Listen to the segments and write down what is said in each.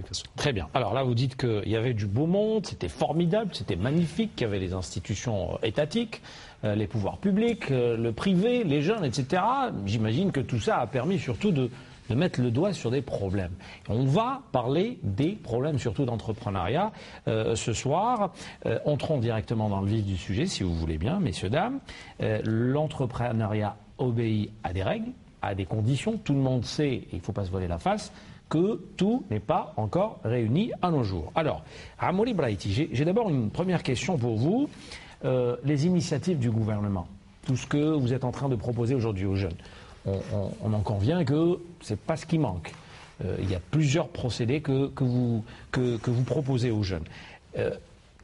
communication. Très bien. Alors là, vous dites qu'il y avait du beau monde, c'était formidable, c'était magnifique, qu'il y avait les institutions étatiques, les pouvoirs publics, le privé, les jeunes, etc. J'imagine que tout ça a permis surtout de mettre le doigt sur des problèmes. On va parler des problèmes surtout d'entrepreneuriat ce soir. Entrons directement dans le vif du sujet, si vous voulez bien, messieurs, dames. L'entrepreneuriat obéit à des règles, à des conditions. Tout le monde sait, et il ne faut pas se voiler la face, que tout n'est pas encore réuni à nos jours. Alors, Amoury Braïti, j'ai d'abord une première question pour vous. Les initiatives du gouvernement, tout ce que vous êtes en train de proposer aujourd'hui aux jeunes, on en convient que ce n'est pas ce qui manque. Il y a plusieurs procédés que vous proposez aux jeunes. La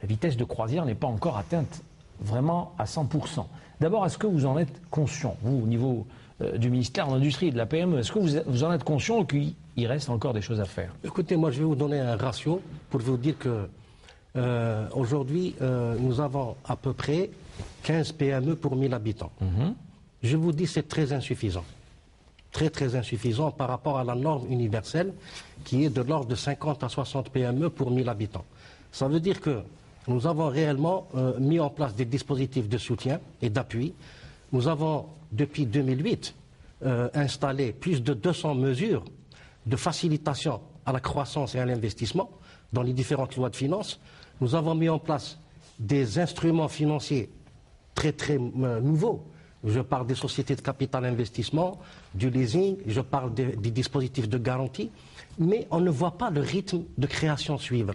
vitesse de croisière n'est pas encore atteinte vraiment à 100%. D'abord, est-ce que vous en êtes conscient, vous, au niveau du ministère de l'Industrie et de la PME, est-ce que vous en êtes conscient qu'il reste encore des choses à faire? Écoutez, moi je vais vous donner un ratio pour vous dire que aujourd'hui nous avons à peu près 15 PME pour 1000 habitants. Je vous dis c'est très insuffisant. Très insuffisant par rapport à la norme universelle qui est de l'ordre de 50 à 60 PME pour 1000 habitants. Ça veut dire que nous avons réellement mis en place des dispositifs de soutien et d'appui. Nous avons, depuis 2008, installé plus de 200 mesures de facilitation à la croissance et à l'investissement dans les différentes lois de finances. Nous avons mis en place des instruments financiers très nouveaux. Je parle des sociétés de capital investissement, du leasing, je parle des dispositifs de garantie, mais on ne voit pas le rythme de création suivre.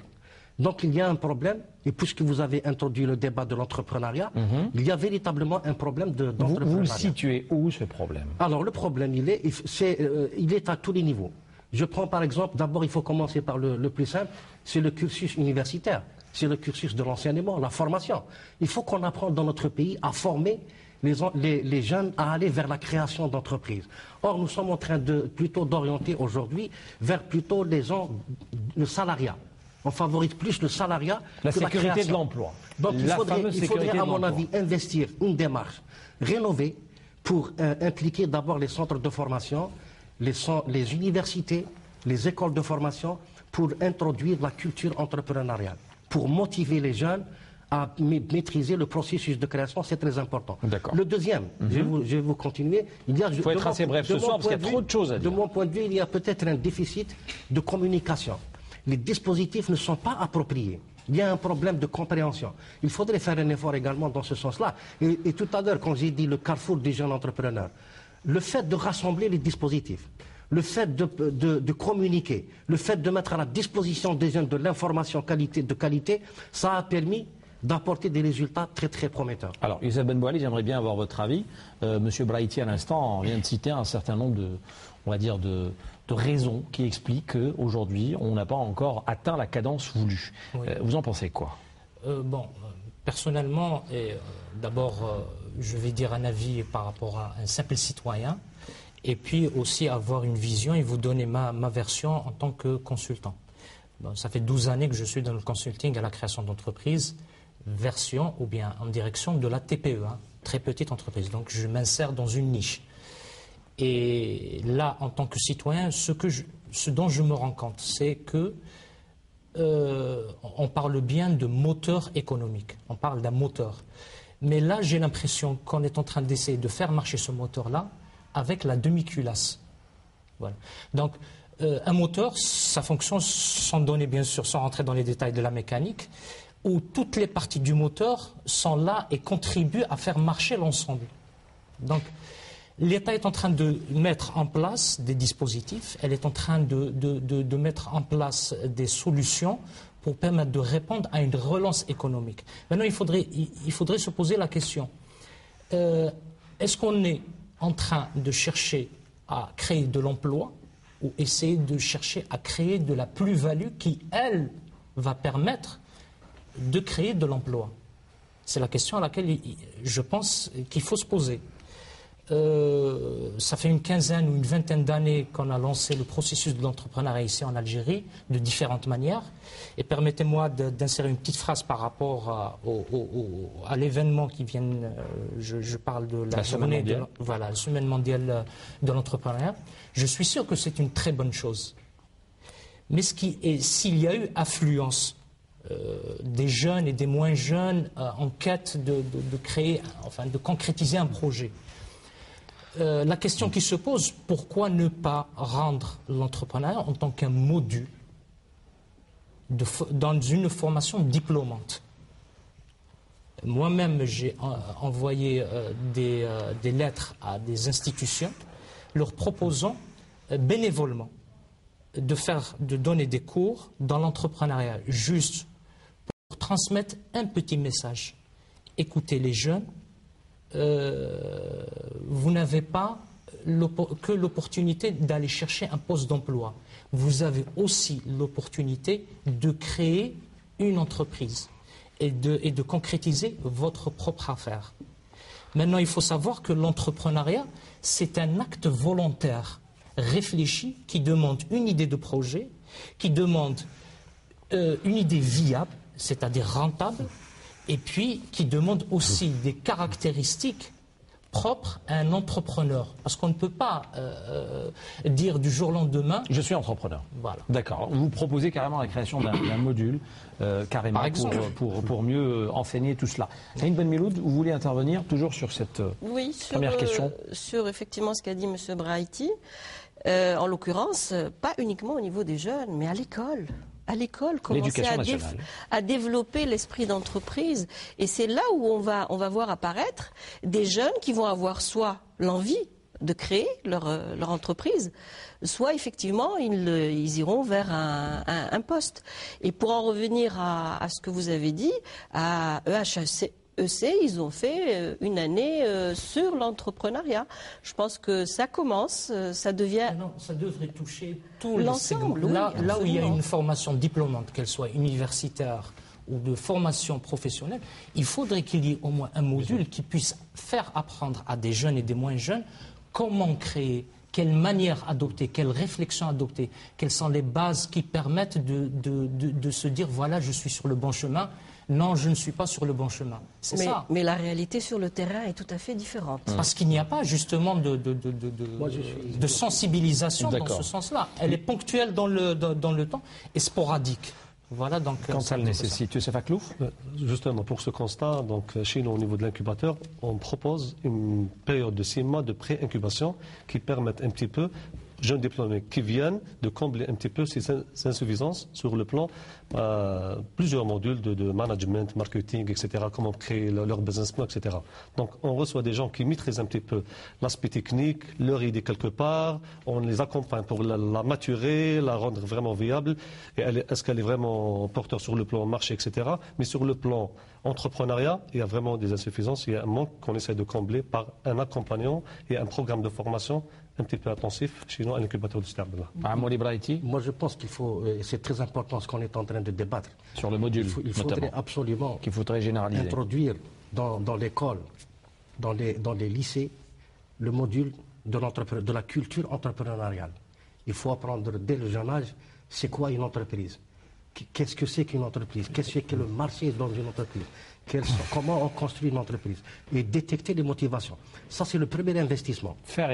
Donc il y a un problème, et puisque vous avez introduit le débat de l'entrepreneuriat, il y a véritablement un problème d'entrepreneuriat. Vous le situez où, ce problème? Alors le problème, il est à tous les niveaux. Je prends par exemple, d'abord il faut commencer par le plus simple, c'est le cursus universitaire, c'est le cursus de l'enseignement, la formation. Il faut qu'on apprenne dans notre pays à former les jeunes à aller vers la création d'entreprises. Or, nous sommes en train plutôt d'orienter aujourd'hui vers plutôt le salariat. On favorise plus le salariat que la sécurité de l'emploi. Donc il faudrait, à mon avis, investir une démarche rénovée pour impliquer d'abord les centres de formation, les universités, les écoles de formation, pour introduire la culture entrepreneuriale, pour motiver les jeunes à maîtriser le processus de création, c'est très important. Le deuxième, je vais vous continuer. Il faut être assez bref ce soir parce qu'il y a trop de choses à dire. De mon point de vue, il y a peut-être un déficit de communication. Les dispositifs ne sont pas appropriés. Il y a un problème de compréhension. Il faudrait faire un effort également dans ce sens-là. Et tout à l'heure, quand j'ai dit le carrefour des jeunes entrepreneurs, le fait de rassembler les dispositifs, le fait de communiquer, le fait de mettre à la disposition des jeunes de l'information de qualité, ça a permis d'apporter des résultats très prometteurs. Alors, Youssef Benbouali, j'aimerais bien avoir votre avis. Monsieur Braïti, à l'instant, vient de citer un certain nombre de raisons qui expliquent qu'aujourd'hui, on n'a pas encore atteint la cadence voulue. Oui. Vous en pensez quoi? Personnellement, d'abord, je vais dire un avis par rapport à un simple citoyen, et puis aussi avoir une vision et vous donner ma version en tant que consultant. Ça fait 12 années que je suis dans le consulting à la création d'entreprises, version ou bien en direction de la TPE, très petite entreprise. Donc je m'insère dans une niche. Et là, en tant que citoyen, ce dont je me rends compte, c'est que on parle bien de moteur économique. On parle d'un moteur. Mais là, j'ai l'impression qu'on est en train d'essayer de faire marcher ce moteur-là avec la demi-culasse. Voilà. Donc, un moteur, sa fonction, sans donner bien sûr, sans rentrer dans les détails de la mécanique, où toutes les parties du moteur sont là et contribuent à faire marcher l'ensemble. Donc, l'État est en train de mettre en place des dispositifs, elle est en train de mettre en place des solutions pour permettre de répondre à une relance économique. Maintenant, il faudrait se poser la question, est-ce qu'on est en train de chercher à créer de l'emploi ou essayer de chercher à créer de la plus-value qui, elle, va permettre de créer de l'emploi? C'est la question à laquelle je pense qu'il faut se poser. Ça fait une quinzaine ou une vingtaine d'années qu'on a lancé le processus de l'entrepreneuriat ici en Algérie, de différentes manières. Et permettez-moi d'insérer une petite phrase par rapport à l'événement qui vient, je parle de la journée la semaine mondiale de l'entrepreneuriat. Je suis sûr que c'est une très bonne chose. Mais s'il y a eu affluence des jeunes et des moins jeunes en quête de créer, enfin de concrétiser un projet, la question qui se pose, pourquoi ne pas rendre l'entrepreneuriat en tant qu'un module dans une formation diplômante? Moi-même, j'ai envoyé des lettres à des institutions leur proposant bénévolement de donner des cours dans l'entrepreneuriat, juste pour transmettre un petit message. Écoutez les jeunes, vous n'avez pas que l'opportunité d'aller chercher un poste d'emploi. Vous avez aussi l'opportunité de créer une entreprise et de concrétiser votre propre affaire. Maintenant, il faut savoir que l'entrepreneuriat, c'est un acte volontaire, réfléchi, qui demande une idée de projet, qui demande une idée viable, c'est-à-dire rentable, et puis qui demande aussi des caractéristiques propres à un entrepreneur. Parce qu'on ne peut pas dire du jour au lendemain... Je suis entrepreneur. Voilà. D'accord. Vous proposez carrément la création d'un module, carrément, pour mieux enseigner tout cela. Aïn Ben Miloud, vous voulez intervenir toujours sur cette première question? Sur effectivement ce qu'a dit M. Braïti, en l'occurrence, pas uniquement au niveau des jeunes, mais à l'école. À l'école, commencer à développer l'esprit d'entreprise. Et c'est là où on va voir apparaître des jeunes qui vont avoir soit l'envie de créer leur entreprise, soit effectivement ils iront vers un poste. Et pour en revenir à ce que vous avez dit, à EHEC, ils ont fait une année sur l'entrepreneuriat. Je pense que ça commence, ça devient... Non, ça devrait toucher tout l'ensemble. Oui, là où il y a une formation diplômante, qu'elle soit universitaire ou de formation professionnelle, il faudrait qu'il y ait au moins un module qui puisse faire apprendre à des jeunes et des moins jeunes comment créer, quelle manière adopter, quelle réflexion adopter, quelles sont les bases qui permettent de se dire voilà, je suis sur le bon chemin. Non, je ne suis pas sur le bon chemin. C'est ça. Mais la réalité sur le terrain est tout à fait différente. Parce qu'il n'y a pas justement de sensibilisation dans ce sens-là. Elle est ponctuelle dans le temps et sporadique. Voilà, donc, quand ça le nécessite. Youssef Aklouf ? Justement, pour ce constat, donc, chez nous, au niveau de l'incubateur, on propose une période de 6 mois de pré-incubation qui permettent un petit peu jeunes diplômés qui viennent de combler un petit peu ces insuffisances sur le plan plusieurs modules de management, marketing, etc., comment créer leur business plan, etc. Donc on reçoit des gens qui maîtrisent un petit peu l'aspect technique, leur idée quelque part, on les accompagne pour la maturer, la rendre vraiment viable, et est-ce qu'elle est vraiment porteur sur le plan marché, etc. Mais sur le plan entrepreneuriat, il y a vraiment des insuffisances, il y a un manque qu'on essaie de combler par un accompagnant et un programme de formation un petit peu intensif chez nous à l'incubateur de Starbella. Moi, je pense qu'il faut, c'est très important ce qu'on est en train de débattre. Sur le module, il faudrait absolument qu'il faudrait généraliser. Introduire dans l'école, dans les lycées, le module de la culture entrepreneuriale. Il faut apprendre dès le jeune âge, c'est quoi une entreprise? Qu'est-ce que c'est qu'une entreprise? Qu'est-ce que le marché dans une entreprise? Comment on construit une entreprise? Et détecter les motivations. Ça, c'est le premier investissement. Faire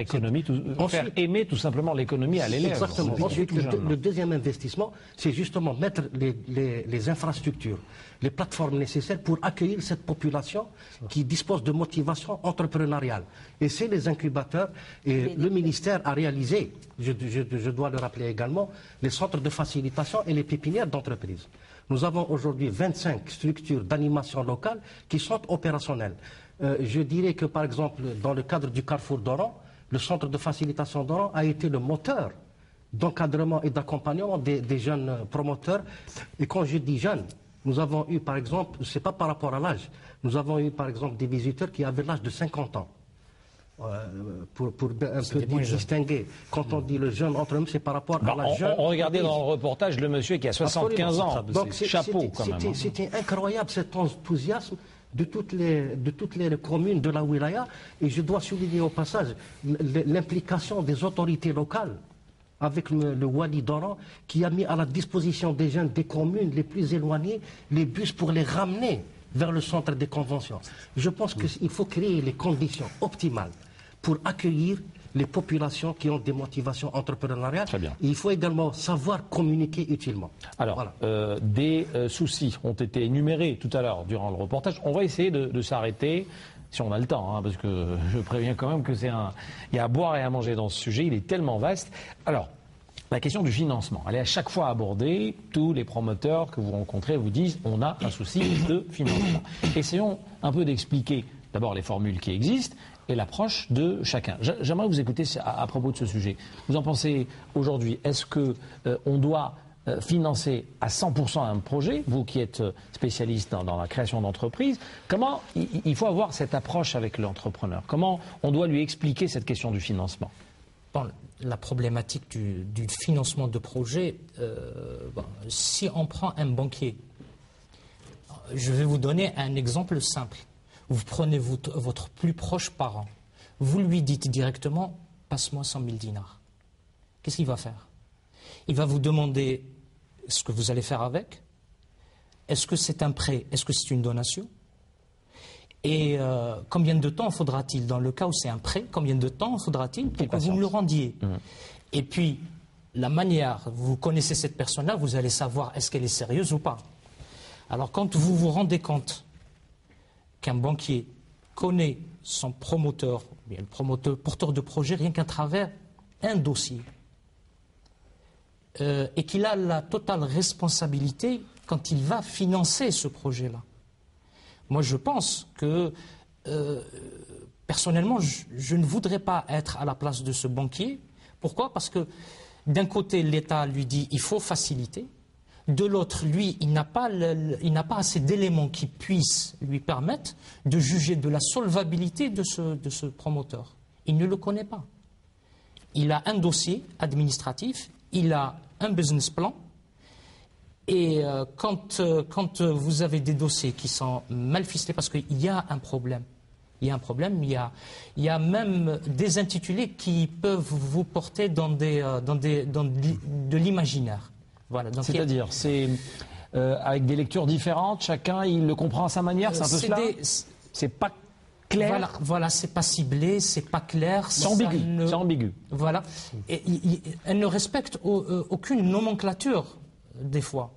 aimer tout simplement l'économie à l'élève. Exactement. Ensuite, le deuxième investissement, c'est justement mettre les infrastructures, les plateformes nécessaires pour accueillir cette population qui dispose de motivation entrepreneuriale. Et c'est les incubateurs. Et le ministère a réalisé, je dois le rappeler également, les centres de facilitation et les pépinières d'entreprise. Nous avons aujourd'hui 25 structures d'animation locale qui sont opérationnelles. Je dirais que, par exemple, dans le cadre du Carrefour d'Oran, le centre de facilitation d'Oran a été le moteur d'encadrement et d'accompagnement des jeunes promoteurs. Et quand je dis jeunes, nous avons eu, par exemple, ce n'est pas par rapport à l'âge, nous avons eu, par exemple, des visiteurs qui avaient l'âge de 50 ans. Pour un peu distinguer. Quand on dit le jeune entre eux, c'est par rapport à la jeune. On regardait dans le reportage le monsieur qui a 75 ans. Donc chapeau quand même. C'était incroyable cet enthousiasme de toutes les communes de la wilaya. Et je dois souligner au passage l'implication des autorités locales avec le Wali d'Oran qui a mis à la disposition des jeunes des communes les plus éloignées les bus pour les ramener vers le centre des conventions. Je pense qu'il faut créer les conditions optimales pour accueillir les populations qui ont des motivations entrepreneuriales. Très bien. Et il faut également savoir communiquer utilement. Alors, voilà. Des soucis ont été énumérés tout à l'heure durant le reportage. On va essayer de s'arrêter, si on a le temps, hein, parce que je préviens quand même que il y a à boire et à manger dans ce sujet. Il est tellement vaste. Alors, la question du financement, elle est à chaque fois abordée. Tous les promoteurs que vous rencontrez vous disent on a un souci de financement. Essayons un peu d'expliquer d'abord les formules qui existent et l'approche de chacun. J'aimerais vous écouter à propos de ce sujet. Vous en pensez aujourd'hui? Est-ce qu'on doit financer à 100% un projet, vous qui êtes spécialiste dans la création d'entreprises? Comment il faut avoir cette approche avec l'entrepreneur? Comment on doit lui expliquer cette question du financement? Bon, la problématique du financement de projet, si on prend un banquier, je vais vous donner un exemple simple. Vous prenez votre plus proche parent, vous lui dites directement « passe-moi 100 000 dinars ». Qu'est-ce qu'il va faire? Il va vous demander ce que vous allez faire avec. Est-ce que c'est un prêt? Est-ce que c'est une donation? Et combien de temps faudra-t-il, dans le cas où c'est un prêt, combien de temps faudra-t-il pour que vous me le rendiez? Et puis, la manière, vous connaissez cette personne-là, vous allez savoir est-ce qu'elle est sérieuse ou pas. Alors quand vous vous rendez compte qu'un banquier connaît son promoteur, bien le promoteur, porteur de projet, rien qu'à travers un dossier, et qu'il a la totale responsabilité quand il va financer ce projet-là. Moi, je pense que, personnellement, je ne voudrais pas être à la place de ce banquier. Pourquoi? Parce que, d'un côté, l'État lui dit il faut faciliter. De l'autre, lui, il n'a pas assez d'éléments qui puissent lui permettre de juger de la solvabilité de ce promoteur. Il ne le connaît pas. Il a un dossier administratif, il a un business plan, et quand vous avez des dossiers qui sont mal ficelés, parce qu'il y a un problème, il y a même des intitulés qui peuvent vous porter dans de l'imaginaire. Voilà, c'est-à-dire, c'est avec des lectures différentes, chacun il le comprend à sa manière, c'est un peu cela. C'est pas clair. Voilà, c'est pas ciblé, c'est pas clair. C'est ambigu. C'est ambigu. Voilà, et elle ne respecte aucune nomenclature des fois.